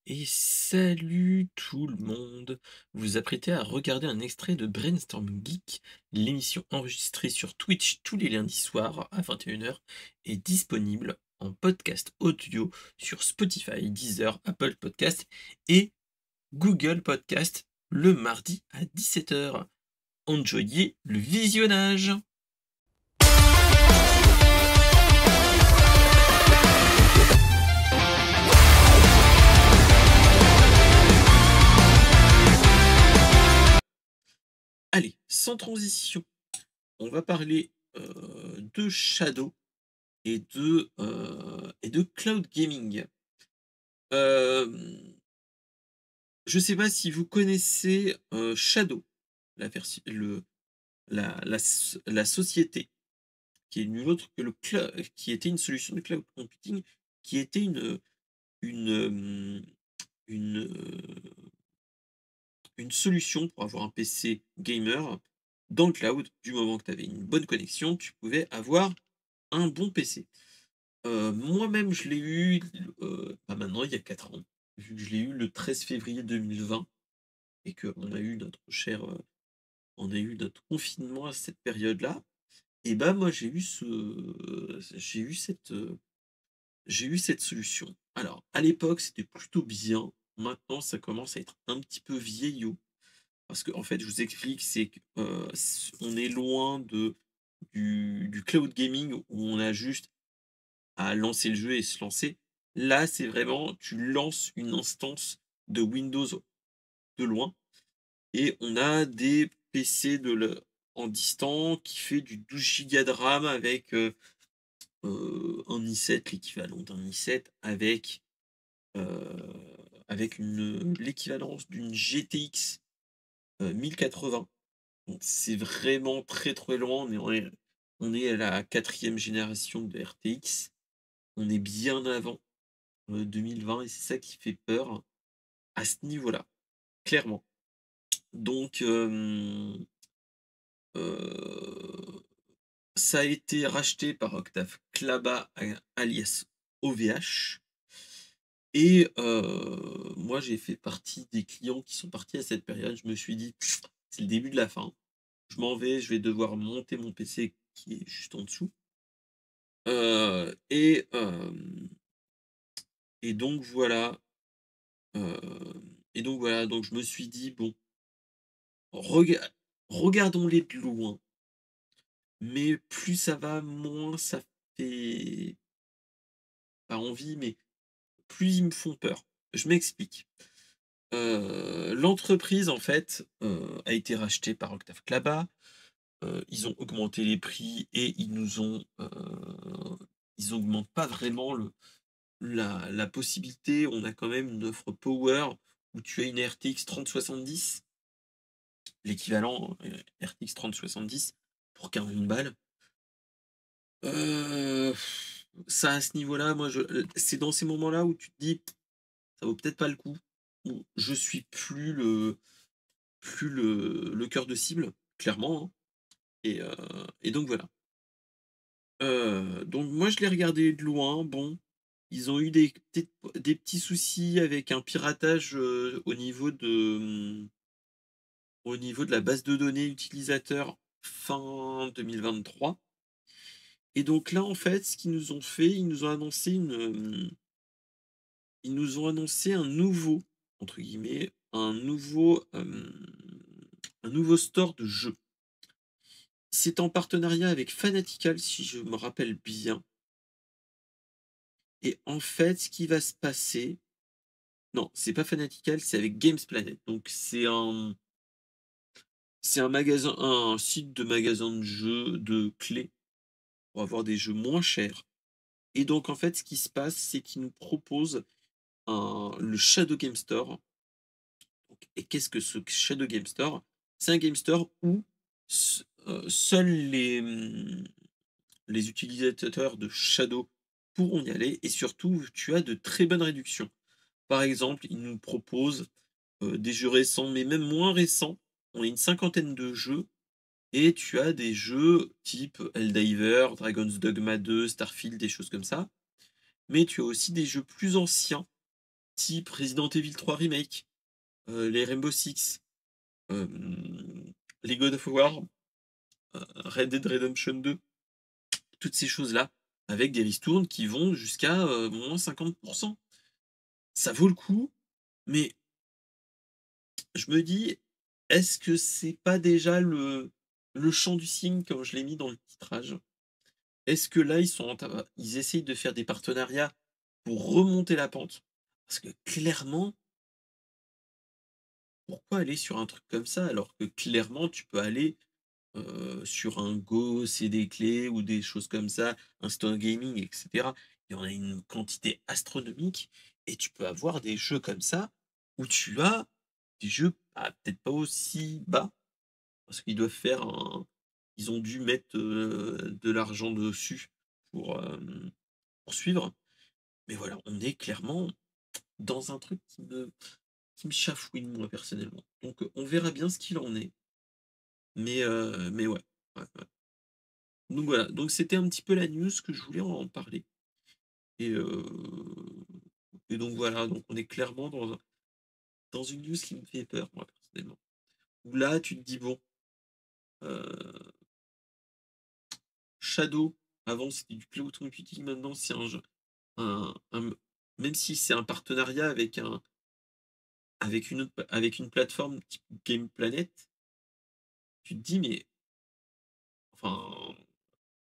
Et salut tout le monde! Vous vous apprêtez à regarder un extrait de Brainstorm Geek, l'émission enregistrée sur Twitch tous les lundis soirs à 21 h est disponible en podcast audio sur Spotify, Deezer, Apple Podcast et Google Podcast le mardi à 17 h. Enjoyez le visionnage! Allez, sans transition, on va parler de Shadow et de cloud gaming. Hem, je ne sais pas si vous connaissez, Shadow, la version le la société qui est nulle autre que qui était une solution de cloud computing, qui était une, hem, une, une solution pour avoir un PC gamer dans le cloud. Du moment que tu avais une bonne connexion, tu pouvais avoir un bon PC. Moi-même, je l'ai eu, bah, maintenant il y a 4 ans, vu que je l'ai eu le 13 février 2020 et qu'on a eu on a eu notre confinement à cette période-là. Et bah, moi j'ai eu cette solution. Alors à l'époque, c'était plutôt bien. Maintenant, ça commence à être un petit peu vieillot parce qu'en fait, je vous explique, c'est que, on est loin du cloud gaming où on a juste à lancer le jeu et se lancer. Là, c'est vraiment, tu lances une instance de Windows de loin et on a des PC en distant qui fait du 12 gigas de RAM avec un i7, l'équivalent d'un i7, euh, avec l'équivalence d'une GTX 1080. Donc c'est vraiment très très loin. On est à la quatrième génération de RTX. On est bien avant 2020 et c'est ça qui fait peur à ce niveau-là, clairement. Donc, heu, ça a été racheté par Octave Klaba alias OVH et moi j'ai fait partie des clients qui sont partis à cette période. Je me suis dit: «C'est le début de la fin. Je m'en vais, je vais devoir monter mon PC qui est juste en dessous». Et donc voilà, donc je me suis dit: «Bon, Rega regardons-les de loin, mais plus ça va, moins ça fait pas envie, mais plus ils me font peur. Je m'explique. L'entreprise en fait, a été rachetée par Octave Klaba, ils ont augmenté les prix et ils augmentent pas vraiment la possibilité. On a quand même une offre power où tu as une RTX 3070, l'équivalent, RTX 3070 pour 40 balles. Heu, Ça à ce niveau-là, moi c'est dans ces moments-là où tu te dis: «Ça vaut peut-être pas le coup», où je suis plus le cœur de cible, clairement, hein, et donc voilà. Donc moi je l'ai regardé de loin, bon, ils ont eu des petits soucis avec un piratage, au niveau de la base de données utilisateur fin 2023. Et donc là, en fait, ce qu'ils nous ont fait, ils nous ont annoncé entre guillemets, un nouveau store de jeux. C'est en partenariat avec Fanatical, si je me rappelle bien. Et en fait, ce qui va se passer, non, c'est pas Fanatical, c'est avec Games Planet. Donc c'est un site de magasin de jeux, de clés pour avoir des jeux moins chers. Et donc en fait, ce qui se passe, c'est qu'ils nous proposent le Shadow Game Store. Et qu'est-ce que ce Shadow Game Store? C'est un game store où seuls les utilisateurs de Shadow pourront y aller et surtout, tu as de très bonnes réductions. Par exemple, ils nous proposent, des jeux récents, mais même moins récents. On a une cinquantaine de jeux et tu as des jeux type Helldiver, Dragon's Dogma 2, Starfield, des choses comme ça. Mais tu as aussi des jeux plus anciens type Resident Evil 3 Remake, les Rainbow Six, les God of War, Red Dead Redemption 2, toutes ces choses-là, avec des ristournes qui vont jusqu'à, moins 50. Ça vaut le coup, mais je me dis: «Est-ce que c'est pas déjà le chant du cygne?» comme je l'ai mis dans le titrage? Est-ce que là, ils essayent de faire des partenariats pour remonter la pente? Parce que clairement, pourquoi aller sur un truc comme ça? Alors que clairement, tu peux aller, sur un Go, CD clés ou des choses comme ça, un Stone Gaming et cetera. Il y en a une quantité astronomique et tu peux avoir des jeux comme ça, où tu as des jeux, peut-être pas aussi bas, parce qu'ils doivent faire un ils ont dû mettre, de l'argent dessus pour, pour suivre. Mais voilà, on est clairement dans un truc qui me chafouine moi personnellement. Donc, on verra bien ce qu'il en est. Mais ouais. Ouais, ouais. Donc voilà, donc c'était un petit peu la news que je voulais en parler et heu et donc voilà, donc on est clairement dans une news qui me fait peur moi personnellement. Où là, tu te dis: «Bon, heu, Shadow, avant c'était du cloud computing, maintenant c'est un jeu un même si c'est un partenariat avec une plateforme type Game Planet», tu te dis: «Mais enfin,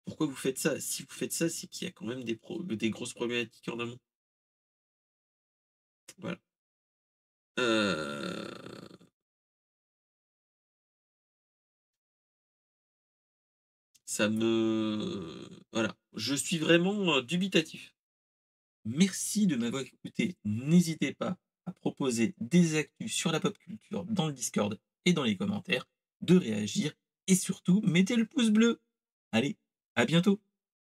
pourquoi vous faites ça?» Si vous faites ça, c'est qu'il y a quand même des grosses problématiques en amont. Voilà. Heu, Ça me voilà, je suis vraiment, dubitatif. Merci de m'avoir écouté. N'hésitez pas à proposer des actus sur la pop culture dans le Discord et dans les commentaires, de réagir et surtout mettez le pouce bleu. Allez, à bientôt!